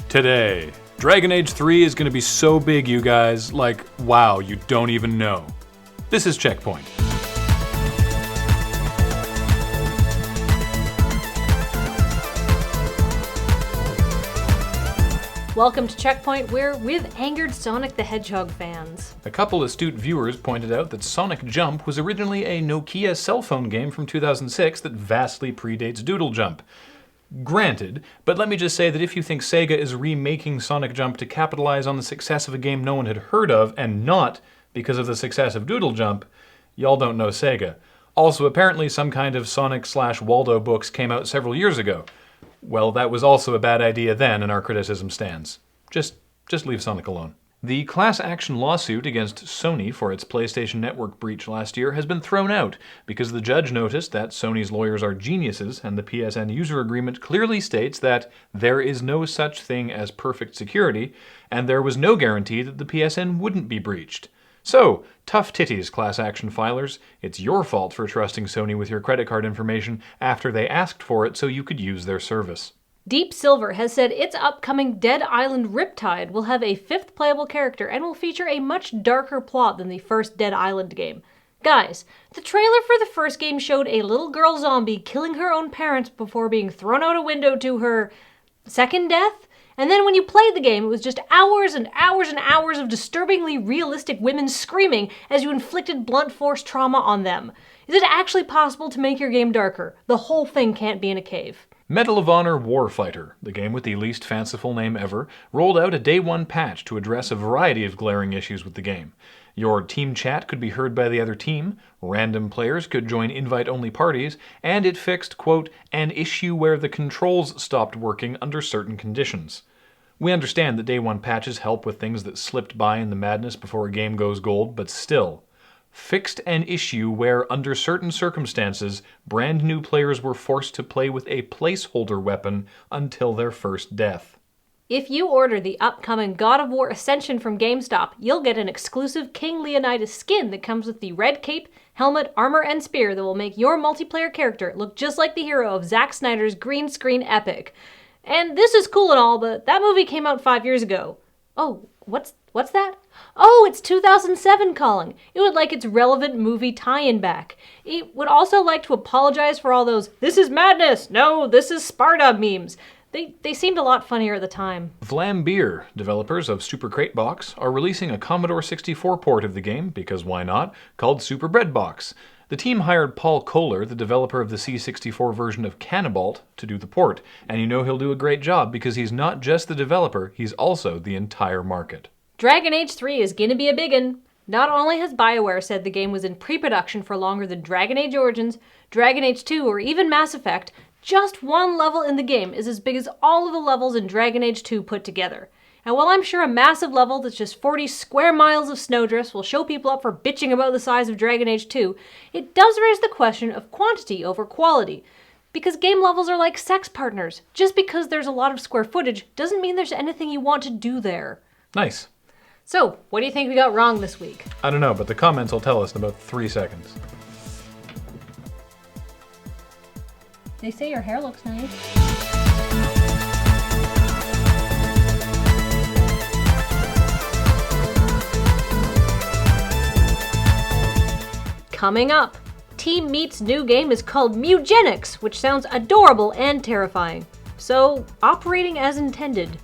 Today, Dragon Age 3 is going to be so big, you guys, like, wow, you don't even know. This is CheckPoint. Welcome to CheckPoint, where we've angered Sonic the Hedgehog fans. A couple astute viewers pointed out that Sonic Jump was originally a Nokia cell phone game from 2006 that vastly predates Doodle Jump. Granted, but let me just say that if you think Sega is remaking Sonic Jump to capitalize on the success of a game no one had heard of, and not because of the success of Doodle Jump, y'all don't know Sega. Also, apparently some kind of Sonic/Waldo books came out several years ago. Well, that was also a bad idea then, and our criticism stands. Just leave Sonic alone. The class action lawsuit against Sony for its PlayStation Network breach last year has been thrown out because the judge noticed that Sony's lawyers are geniuses and the PSN user agreement clearly states that there is no such thing as perfect security, and there was no guarantee that the PSN wouldn't be breached. So, tough titties, class action filers. It's your fault for trusting Sony with your credit card information after they asked for it so you could use their service. Deep Silver has said its upcoming Dead Island Riptide will have a 5th playable character and will feature a much darker plot than the first Dead Island game. Guys, the trailer for the first game showed a little girl zombie killing her own parents before being thrown out a window to her second death? And then when you played the game, it was just hours and hours and hours of disturbingly realistic women screaming as you inflicted blunt force trauma on them. Is it actually possible to make your game darker? The whole thing can't be in a cave. Medal of Honor Warfighter, the game with the least fanciful name ever, rolled out a Day 1 patch to address a variety of glaring issues with the game. Your team chat could be heard by the other team, random players could join invite-only parties, and it fixed, quote, an issue where the controls stopped working under certain conditions. We understand that Day 1 patches help with things that slipped by in the madness before a game goes gold, but still. Fixed an issue where, under certain circumstances, brand new players were forced to play with a placeholder weapon until their first death. If you order the upcoming God of War Ascension from GameStop, you'll get an exclusive King Leonidas skin that comes with the red cape, helmet, armor, and spear that will make your multiplayer character look just like the hero of Zack Snyder's green screen epic. And this is cool and all, but that movie came out 5 years ago. Oh, what's that? Oh, it's 2007 calling. It would like its relevant movie tie-in back. It would also like to apologize for all those "this is madness, no, this is Sparta" memes. They seemed a lot funnier at the time. Vlambeer, developers of Super Crate Box, are releasing a Commodore 64 port of the game, because why not, called Super Bread Box. The team hired Paul Kohler, the developer of the C64 version of Cannibalt, to do the port, and you know he'll do a great job because he's not just the developer, he's also the entire market. Dragon Age 3 is gonna be a biggin'. Not only has BioWare said the game was in pre-production for longer than Dragon Age Origins, Dragon Age 2, or even Mass Effect, just one level in the game is as big as all of the levels in Dragon Age 2 put together. And while I'm sure a massive level that's just 40 square miles of snowdrifts will show people up for bitching about the size of Dragon Age 2, it does raise the question of quantity over quality. Because game levels are like sex partners. Just because there's a lot of square footage doesn't mean there's anything you want to do there. Nice. So, what do you think we got wrong this week? I don't know, but the comments will tell us in about 3 seconds. They say your hair looks nice. Coming up, Team Meat's new game is called Mugenics, which sounds adorable and terrifying. So, operating as intended.